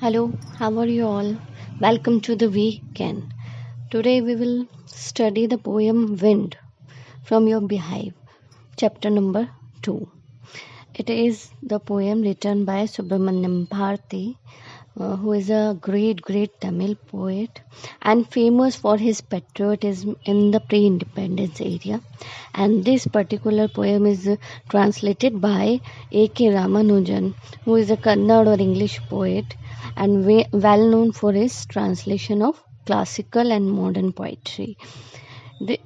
Hello, how are you all? Welcome to the weekend. Today we will study the poem Wind from Your Beehive, chapter number 2. It is the poem written by Subramanyam Bharati, who is a great Tamil poet and famous for his patriotism in the pre-independence area. And this particular poem is translated by A.K. Ramanujan, who is a Kannada or English poet and well known for his translation of classical and modern poetry.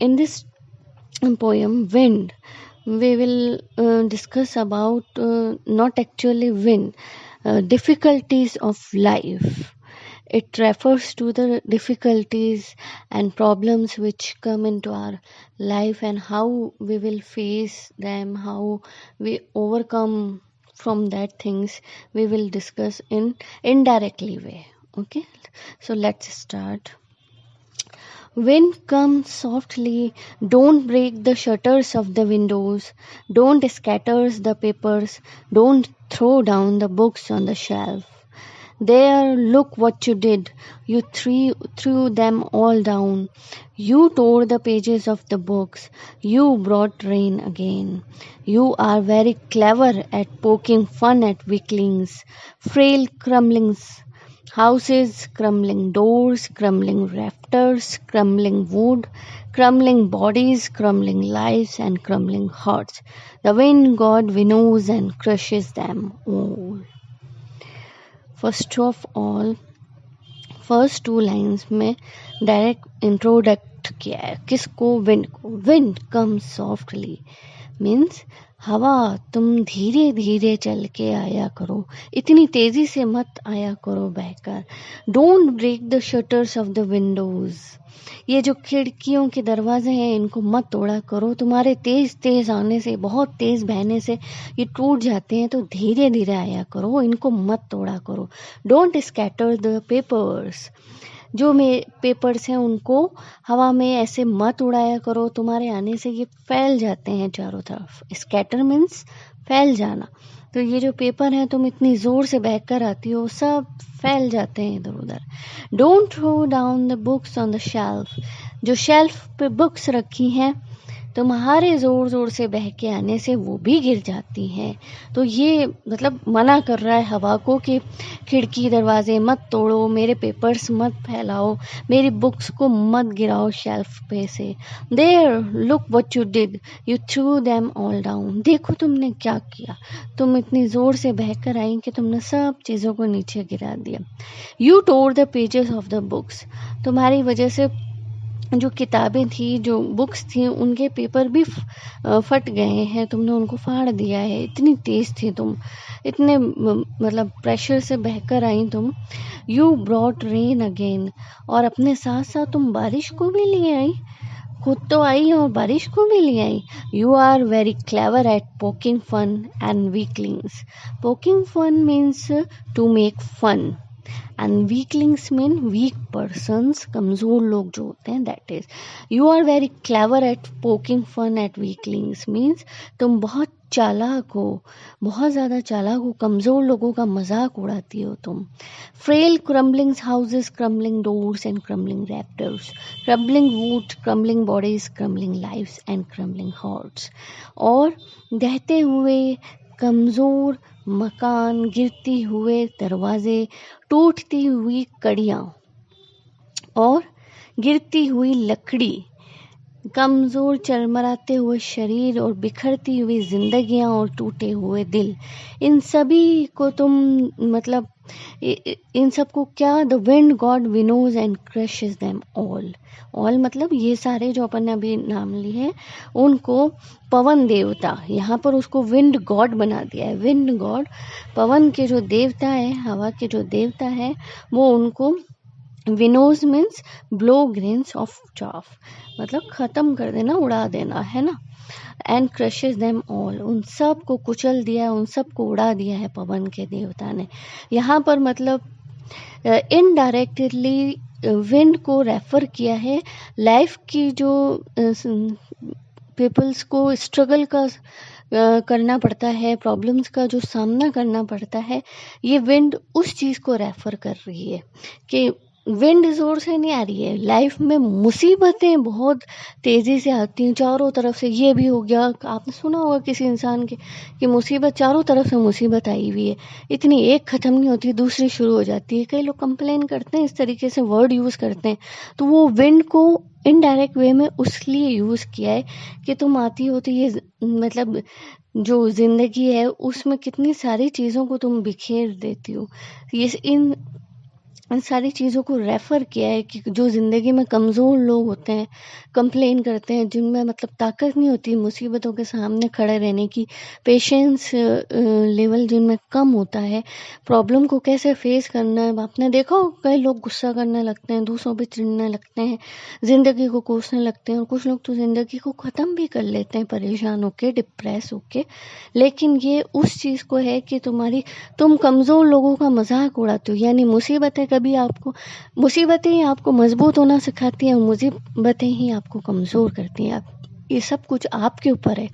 In this poem Wind, we will discuss about not actually wind, difficulties of life. It refers to the difficulties and problems which come into our life and how we will face them, how we overcome from that things we will discuss in indirectly way. Okay, so let's start. Wind comes softly, don't break the shutters of the windows, don't scatter the papers, don't throw down the books on the shelf. There, look what you did. You threw them all down. You tore the pages of the books. You brought rain again. You are very clever at poking fun at weaklings, frail crumblings. Houses, crumbling doors, crumbling rafters, crumbling wood, crumbling bodies, crumbling lives, and crumbling hearts. The wind god winnows and crushes them all. First of all first two lines में direct इंट्रोडक्ट किया है किसको, wind को. Wind कम softly means हवा तुम धीरे धीरे चल के आया करो, इतनी तेजी से मत आया करो बहकर. Don't break the shutters of the windows, ये जो खिड़कियों के दरवाजे हैं इनको मत तोड़ा करो. तुम्हारे तेज तेज आने से, बहुत तेज बहने से ये टूट जाते हैं, तो धीरे धीरे आया करो, इनको मत तोड़ा करो. डोंट स्कैटर द पेपर्स, जो पेपर्स हैं उनको हवा में ऐसे मत उड़ाया करो, तुम्हारे आने से ये फैल जाते हैं चारों तरफ. स्कैटर मीन्स फैल जाना. तो ये जो पेपर हैं तुम इतनी ज़ोर से बह कर आती हो, सब फैल जाते हैं इधर उधर. Don't throw down the books on the shelf, जो शेल्फ पे बुक्स रखी हैं तुम्हारे ज़ोर ज़ोर से बह के आने से वो भी गिर जाती हैं. तो ये मतलब मना कर रहा है हवा को कि खिड़की दरवाजे मत तोड़ो, मेरे पेपर्स मत फैलाओ, मेरी बुक्स को मत गिराओ शेल्फ पे से. There look what you did, you threw them all down, देखो तुमने क्या किया, तुम इतनी ज़ोर से बह कर आई कि तुमने सब चीज़ों को नीचे गिरा दिया. You tore the pages of the books, तुम्हारी वजह से जो किताबें थी, जो बुक्स थी, उनके पेपर भी फट गए हैं, तुमने उनको फाड़ दिया है. इतनी तेज थी तुम, इतने मतलब प्रेशर से बहकर आई तुम. यू ब्रॉट रेन अगेन, और अपने साथ साथ तुम बारिश को भी ले आई, खुद तो आई और बारिश को भी ले आई. You are very clever at poking fun and weaklings. Poking fun means to make fun and weaklings mean weak persons, कमज़ोर लोग जो होते हैं. that is, you are very clever at poking fun at weaklings means तुम बहुत चालाक हो, बहुत ज़्यादा चालाक हो, कमज़ोर लोगों का मजाक उड़ाती हो तुम. frail crumbling houses, crumbling doors and crumbling rafters, crumbling wood, crumbling bodies, crumbling lives and crumbling hearts. और दहते हुए कमज़ोर मकान, गिरती हुए दरवाजे, टूटती हुई कड़ियाँ और गिरती हुई लकड़ी, कमज़ोर चरमराते हुए शरीर और बिखरती हुई जिंदगियां और टूटे हुए दिल, इन सभी को तुम मतलब इन सबको क्या, the wind god winnows and crushes them all. All मतलब ये सारे जो अपन ने अभी नाम लिए हैं उनको पवन देवता, यहाँ पर उसको विंड गॉड बना दिया है. विंड गॉड पवन के जो देवता है, हवा के जो देवता है, वो उनको winnows means blow grains of chaff, मतलब ख़त्म कर देना, उड़ा देना, है ना. एंड क्रशेस देम ऑल, उन सब को कुचल दिया, उन सब को उड़ा दिया है पवन के देवता ने. यहाँ पर मतलब इनडायरेक्टली विंड को रेफर किया है लाइफ की जो पीपल्स को स्ट्रगल का करना पड़ता है, प्रॉब्लम्स का जो सामना करना पड़ता है, ये विंड उस चीज़ को रेफर कर रही है कि विंड ज़ोर से नहीं आ रही है, लाइफ में मुसीबतें बहुत तेज़ी से आती हैं चारों तरफ से। ये भी हो गया, आपने सुना होगा किसी इंसान के कि मुसीबत चारों तरफ से मुसीबत आई हुई है, इतनी एक ख़त्म नहीं होती दूसरी शुरू हो जाती है। कई लोग कंप्लेन करते हैं, इस तरीके से वर्ड यूज़ करते हैं, तो वो विंड को इनडायरेक्ट वे में उसलिए यूज़ किया है कि तुम आती हो तो ये मतलब जो ज़िंदगी है उसमें कितनी सारी चीज़ों को तुम बिखेर देती हो। ये इन सारी चीज़ों को रेफ़र किया है कि जो ज़िंदगी में कमज़ोर लोग होते हैं, कंप्लेन करते हैं, जिनमें मतलब ताकत नहीं होती मुसीबतों के सामने खड़े रहने की, पेशेंस लेवल जिनमें कम होता है, प्रॉब्लम को कैसे फेस करना है। आपने देखा हो कई लोग गुस्सा करने लगते हैं, दूसरों पे चिढ़ने लगते हैं, ज़िंदगी को कोसने लगते हैं, और कुछ लोग तो ज़िंदगी को ख़त्म भी कर लेते हैं परेशान होके, डिप्रेस होके। लेकिन ये उस चीज़ को है कि तुम कमज़ोर लोगों का मजाक उड़ाते हो, यानी मुसीबतें ही आपको मजबूत होना सिखाती हैं, और मुसीबतें ही आपको कमज़ोर करती हैं। ये सब कुछ आपके ऊपर है,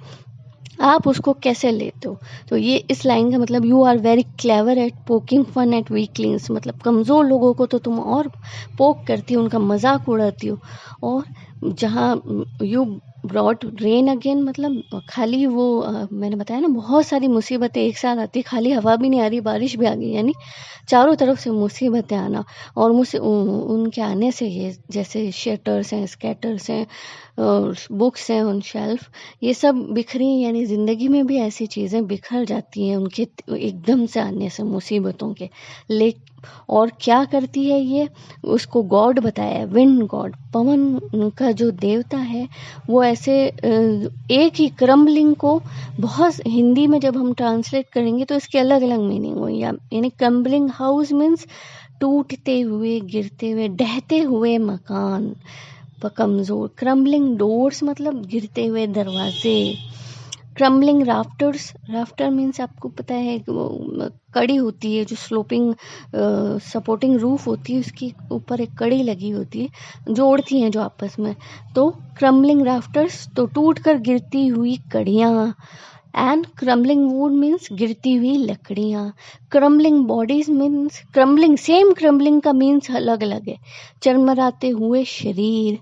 आप उसको कैसे लेते हो। तो ये इस लाइन का मतलब, you are very clever at poking fun at weaklings, मतलब कमज़ोर लोगों को तो तुम और पोक करती हो, उनका मजाक उड़ाती हो। और जहाँ यू ब्रॉट रेन अगेन, मतलब खाली वो मैंने बताया ना बहुत सारी मुसीबतें एक साथ आती, खाली हवा भी नहीं आ रही, बारिश भी आ गई, यानी चारों तरफ से मुसीबतें आना। और उनके आने से ये जैसे शटर्स हैं, स्कैटर्स हैं, बुक्स हैं ऑन शेल्फ, ये सब बिखरी, यानी ज़िंदगी में भी ऐसी चीज़ें बिखर जाती हैं उनके एकदम से आने से मुसीबतों के। ले और क्या करती है ये, उसको गॉड बताया है, विंड गॉड, पवन का जो देवता है, वो ऐसे एक ही क्रम्बलिंग को बहुत, हिंदी में जब हम ट्रांसलेट करेंगे तो इसके अलग अलग मीनिंग हुई, यानी क्रम्बलिंग हाउस मीन्स टूटते हुए, गिरते हुए, ढहते हुए मकान, कमज़ोर। क्रम्बलिंग डोर्स मतलब गिरते हुए दरवाजे। क्रम्बलिंग राफ्टर्स, राफ्टर मीन्स आपको पता है कि वो कड़ी होती है जो स्लोपिंग सपोर्टिंग रूफ होती है, उसकी ऊपर एक कड़ी लगी होती है, जोड़ती हैं जो आपस में। तो क्रम्बलिंग राफ्टर्स तो टूट कर गिरती हुई कड़ियाँ, एंड क्रम्बलिंग वुड मीन्स गिरती हुई लकड़ियाँ। Crumbling bodies means crumbling, same crumbling का मीन्स अलग अलग है, चरमराते हुए शरीर।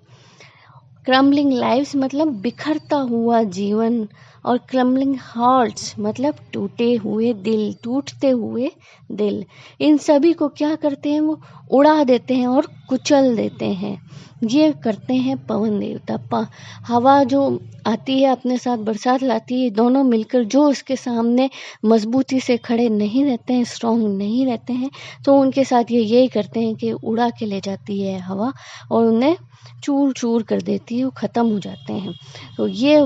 क्रम्बलिंग लाइव्स मतलब बिखरता हुआ जीवन, और क्रम्बलिंग हार्ट्स मतलब टूटे हुए दिल, टूटते हुए दिल। इन सभी को क्या करते हैं, वो उड़ा देते हैं और कुचल देते हैं। ये करते हैं पवन देवता। हवा जो आती है अपने साथ बरसात लाती है, दोनों मिलकर जो उसके सामने मजबूती से खड़े नहीं रहते हैं, स्ट्रांग नहीं रहते हैं, तो उनके साथ ये यही करते हैं कि उड़ा के ले जाती है हवा और उन्हें चूर चूर कर देती है, वो ख़त्म हो जाते हैं। तो ये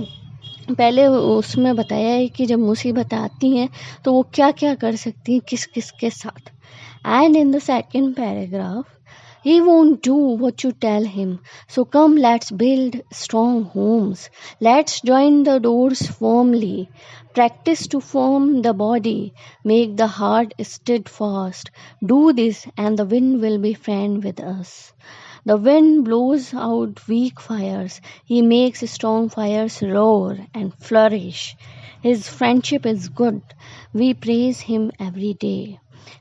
पहले उसमें बताया है कि जब मुसीबत आती हैं तो वो क्या क्या कर सकती हैं किस किस के साथ। And in the second paragraph, he won't do what you tell him, so come let's build strong homes, let's join the doors firmly, practice to form the body, make the heart steadfast, do this and the wind will be friend with us. The wind blows out weak fires. He makes strong fires roar and flourish. His friendship is good. We praise him every day.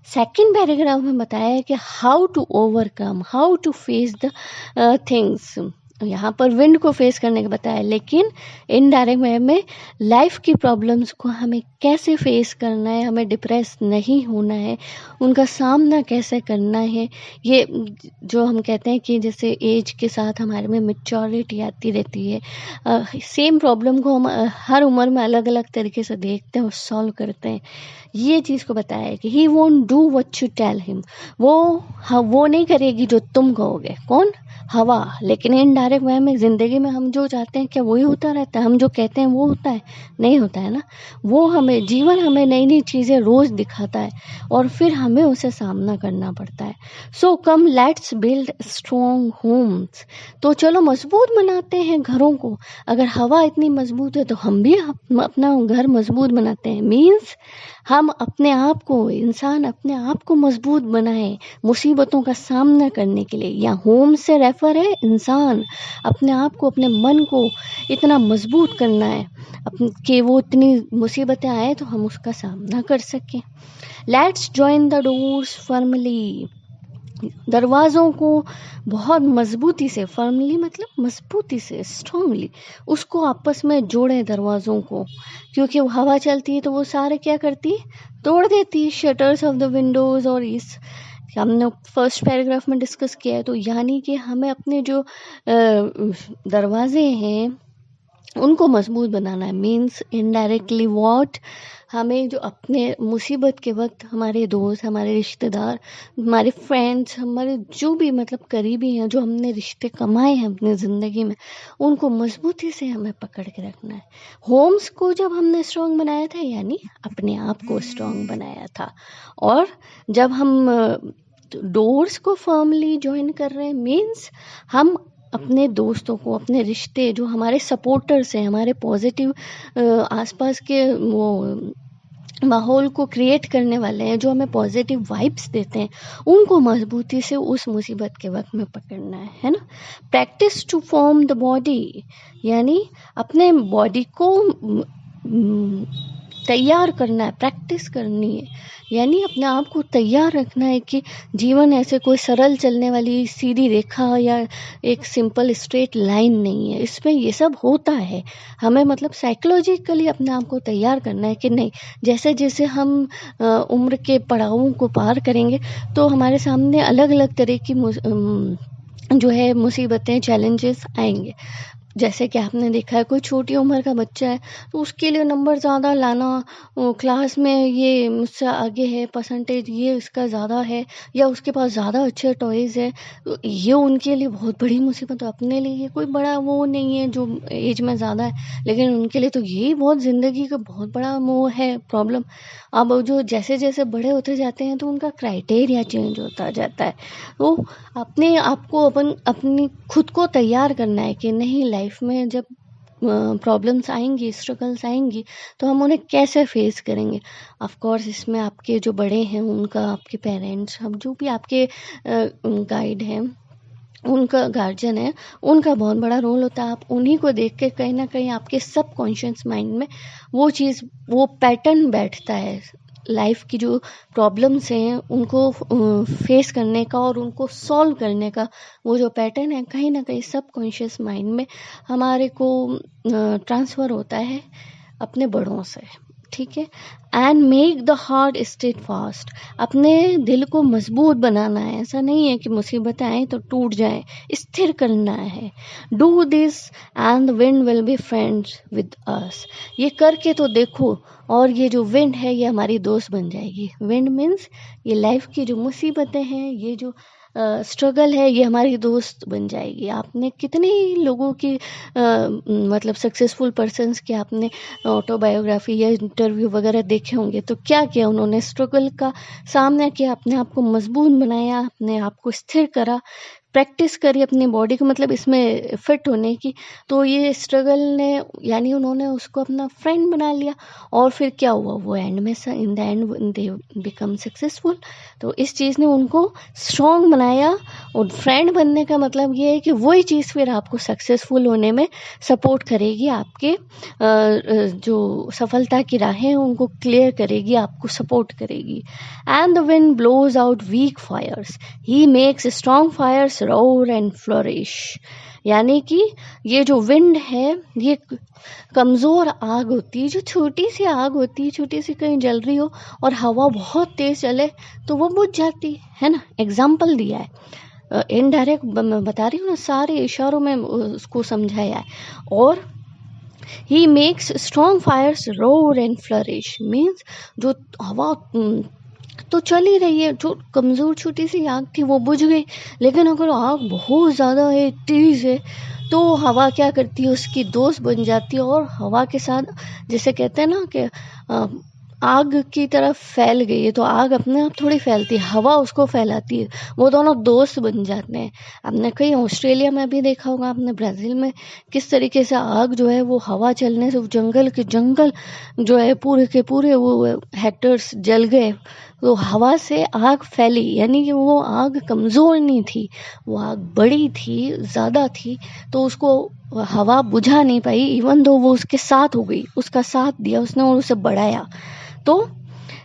Second paragraph में बताया है कि how to overcome, how to face the things. यहाँ पर wind को face करने का बताया, लेकिन इनडायरेक्ट वे में लाइफ की प्रॉब्लम्स को हमें कैसे फेस करना है, हमें डिप्रेस नहीं होना है, उनका सामना कैसे करना है। ये जो हम कहते हैं कि जैसे एज के साथ हमारे में मैच्योरिटी आती रहती है, सेम प्रॉब्लम को हम हर उम्र में अलग अलग तरीके से देखते हैं और सॉल्व करते हैं। ये चीज़ को बताया है कि he won't do what you tell him, वो नहीं करेगी जो तुम कहोगे। कौन? हवा। लेकिन इनडायरेक्ट वे में ज़िंदगी में हम जो चाहते हैं क्या वही होता रहता है, हम जो कहते हैं वो होता है? नहीं होता है ना। जीवन हमें नई नई चीज़ें रोज़ दिखाता है और फिर हमें उसे सामना करना पड़ता है। So come let's build strong homes, तो चलो मजबूत बनाते हैं घरों को। अगर हवा इतनी मजबूत है तो हम भी अपना घर मजबूत बनाते हैं। मीन्स हम अपने आप को, इंसान अपने आप को मजबूत बनाए मुसीबतों का सामना करने के लिए। या होम से रेफर है इंसान अपने आप को, अपने मन को इतना मजबूत करना है कि वो इतनी मुसीबतें आए तो हम उसका सामना कर सकें। Let's join the doors firmly, दरवाज़ों को बहुत मजबूती से, फर्मली मतलब मजबूती से, स्ट्रांगली उसको आपस में जोड़ें दरवाज़ों को, क्योंकि वो हवा चलती है तो वो सारे क्या करती है, तोड़ देती है शटर्स ऑफ द विंडोज़। और इस हमने फर्स्ट पैराग्राफ में डिस्कस किया है। तो यानी कि हमें अपने जो दरवाजे हैं उनको मजबूत बनाना है। मीन्स इनडायरेक्टली व्हाट, हमें जो अपने मुसीबत के वक्त हमारे दोस्त, हमारे रिश्तेदार, हमारे फ्रेंड्स, हमारे जो भी मतलब करीबी हैं, जो हमने रिश्ते कमाए हैं अपनी ज़िंदगी में, उनको मजबूती से हमें पकड़ के रखना है। होम्स को जब हमने स्ट्रॉन्ग बनाया था, यानी अपने आप को स्ट्रॉन्ग बनाया था। और जब हम डोर्स को फर्मली ज्वाइन कर रहे हैं, मीन्स हम अपने दोस्तों को, अपने रिश्ते जो हमारे सपोर्टर्स हैं, हमारे पॉजिटिव आसपास के वो माहौल को क्रिएट करने वाले हैं, जो हमें पॉजिटिव वाइब्स देते हैं, उनको मजबूती से उस मुसीबत के वक्त में पकड़ना है ना। Practice to form the body, यानी अपने बॉडी को तैयार करना है, प्रैक्टिस करनी है, यानी अपने आप को तैयार रखना है कि जीवन ऐसे कोई सरल चलने वाली सीधी रेखा या एक सिंपल स्ट्रेट लाइन नहीं है, इसमें ये सब होता है। हमें मतलब साइकोलॉजिकली अपने आप को तैयार करना है कि नहीं, जैसे जैसे हम उम्र के पड़ावों को पार करेंगे तो हमारे सामने अलग अलग तरह की जो है मुसीबतें, चैलेंजेस आएंगे। जैसे कि आपने देखा है कोई छोटी उम्र का बच्चा है तो उसके लिए नंबर ज़्यादा लाना, क्लास में ये मुझसे आगे है, परसेंटेज ये इसका ज़्यादा है, या उसके पास ज़्यादा अच्छे टॉयज़ है, तो ये उनके लिए बहुत बड़ी मुसीबत है। अपने लिए ये कोई बड़ा वो नहीं है जो एज में ज़्यादा है, लेकिन उनके लिए तो यही बहुत ज़िंदगी का बहुत बड़ा वो है प्रॉब्लम। अब जो जैसे जैसे बड़े होते जाते हैं तो उनका क्राइटेरिया चेंज होता जाता है। तो अपने आप को अपनी खुद को तैयार करना है कि नहीं, लाइफ में जब प्रॉब्लम्स आएंगी, स्ट्रगल्स आएंगी, तो हम उन्हें कैसे फेस करेंगे। ऑफ कोर्स इसमें आपके जो बड़े हैं उनका, आपके पेरेंट्स, हम जो भी आपके गाइड हैं, उनका गार्जियन है, उनका बहुत बड़ा रोल होता है। आप उन्हीं को देख के कहीं ना कहीं आपके सबकॉन्शियस माइंड में वो चीज़, वो पैटर्न बैठता है लाइफ की जो प्रॉब्लम्स हैं उनको फेस करने का और उनको सॉल्व करने का। वो जो पैटर्न है कहीं ना कहीं सबकॉन्शियस माइंड में हमारे को ट्रांसफ़र होता है अपने बड़ों से, ठीक है। And make the heart state fast, अपने दिल को मजबूत बनाना है। ऐसा नहीं है कि मुसीबतें आए तो टूट जाए, स्थिर करना है। Do this and the wind will be friends with us, ये करके तो देखो और ये जो विंड है ये हमारी दोस्त बन जाएगी। विंड मीन्स ये लाइफ की जो मुसीबतें हैं, ये जो स्ट्रगल है, ये हमारी दोस्त बन जाएगी। आपने कितने ही लोगों की मतलब सक्सेसफुल पर्सन्स के आपने ऑटोबायोग्राफी या इंटरव्यू वगैरह देखे होंगे, तो क्या किया उन्होंने, स्ट्रगल का सामना किया, अपने आप को मजबूत बनाया, अपने आप को स्थिर करा, प्रैक्टिस करी अपनी बॉडी को मतलब इसमें फिट होने की। तो ये स्ट्रगल ने, यानी उन्होंने उसको अपना फ्रेंड बना लिया, और फिर क्या हुआ, वो एंड में in the and they become successful. तो इस चीज़ ने उनको स्ट्रॉन्ग बनाया, और फ्रेंड बनने का मतलब ये है कि वही चीज़ फिर आपको सक्सेसफुल होने में सपोर्ट करेगी, आपके जो सफलता की राहें हैं उनको क्लियर करेगी, आपको सपोर्ट करेगी। And the wind blows out weak fires, he makes strong fires roar and flourish, यानी कि ये जो विंड है ये कमज़ोर आग होती है, जो छोटी सी आग होती है, छोटी सी कहीं जल रही हो और हवा बहुत तेज़ चले तो वो बुझ जाती है ना। एग्जाम्पल दिया है, इनडायरेक्ट बता रही हूँ ना, सारे इशारों में उसको समझाया है। और he makes strong fires roar and flourish, means जो हवा तो चल ही रही है, जो कमज़ोर छोटी सी आग थी वो बुझ गई, लेकिन अगर आग बहुत ज़्यादा है, तेज़ है, तो हवा क्या करती है, उसकी दोस्त बन जाती है। और हवा के साथ, जैसे कहते हैं ना कि आग की तरफ फैल गई है, तो आग अपने आप थोड़ी फैलती है, हवा उसको फैलाती है, वो दोनों दोस्त बन जाते हैं। आपने कहीं ऑस्ट्रेलिया में भी देखा होगा, आपने ब्राज़ील में, किस तरीके से आग जो है वो हवा चलने से जंगल के जंगल जो है पूरे के पूरे वो हेक्टर्स जल गए। तो हवा से आग फैली, यानी कि वो आग कमज़ोर नहीं थी, वो आग बड़ी थी, ज़्यादा थी, तो उसको हवा बुझा नहीं पाई, इवन दो वो उसके साथ हो गई, उसका साथ दिया उसने और उसे बढ़ाया। तो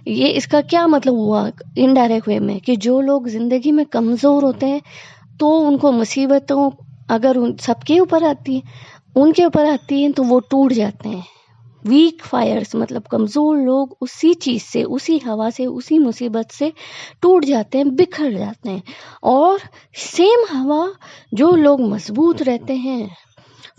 ये इसका क्या मतलब हुआ इनडायरेक्ट वे में, कि जो लोग ज़िंदगी में कमज़ोर होते हैं तो उनको मुसीबतों अगर उन सबके ऊपर आती है, उनके ऊपर आती है, तो वो टूट जाते हैं। वीक फायर्स मतलब कमज़ोर लोग उसी चीज़ से, उसी हवा से, उसी मुसीबत से टूट जाते हैं, बिखर जाते हैं। और सेम हवा जो लोग मजबूत रहते हैं,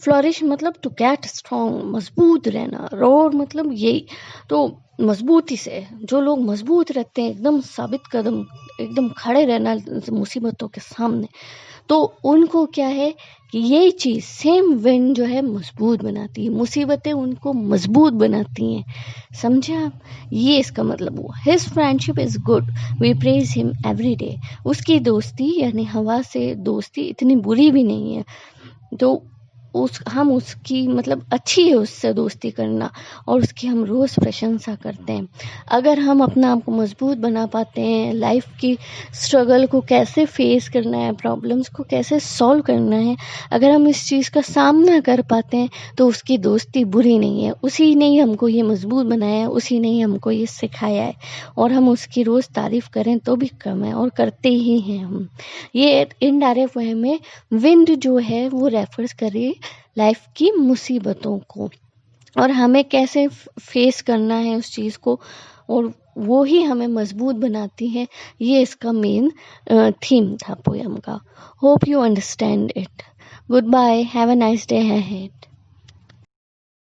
फ्लोरिश मतलब टू गेट स्ट्रॉन्ग, मजबूत रहना, रोर मतलब यही, तो मजबूती से जो लोग मजबूत रहते हैं, एकदम साबित कदम, एकदम खड़े रहना मुसीबतों के सामने, तो उनको क्या है कि यही चीज़ सेम विंड जो है मजबूत बनाती है, मुसीबतें उनको मजबूत बनाती हैं। समझे आप? ये इसका मतलब हुआ। His friendship is good, we praise him every day. उसकी दोस्ती यानी हवा से दोस्ती इतनी बुरी भी नहीं है, तो हम उसकी मतलब अच्छी है उससे दोस्ती करना, और उसकी हम रोज़ प्रशंसा करते हैं। अगर हम अपना आप को मजबूत बना पाते हैं, लाइफ की स्ट्रगल को कैसे फेस करना है, प्रॉब्लम्स को कैसे सॉल्व करना है, अगर हम इस चीज़ का सामना कर पाते हैं, तो उसकी दोस्ती बुरी नहीं है। उसी ने ही हमको ये मजबूत बनाया है, उसी ने ही हमको ये सिखाया है, और हम उसकी रोज़ तारीफ़ करें तो भी कम है, और करते ही हैं हम। ये इनडायरेक्ट वे में विंड जो है वो रेफर्स करे लाइफ की मुसीबतों को, और हमें कैसे फेस करना है उस चीज़ को, और वो ही हमें मजबूत बनाती है। ये इसका मेन थीम था पोयम का। Hope you understand it. Good bye, have a nice day ahead.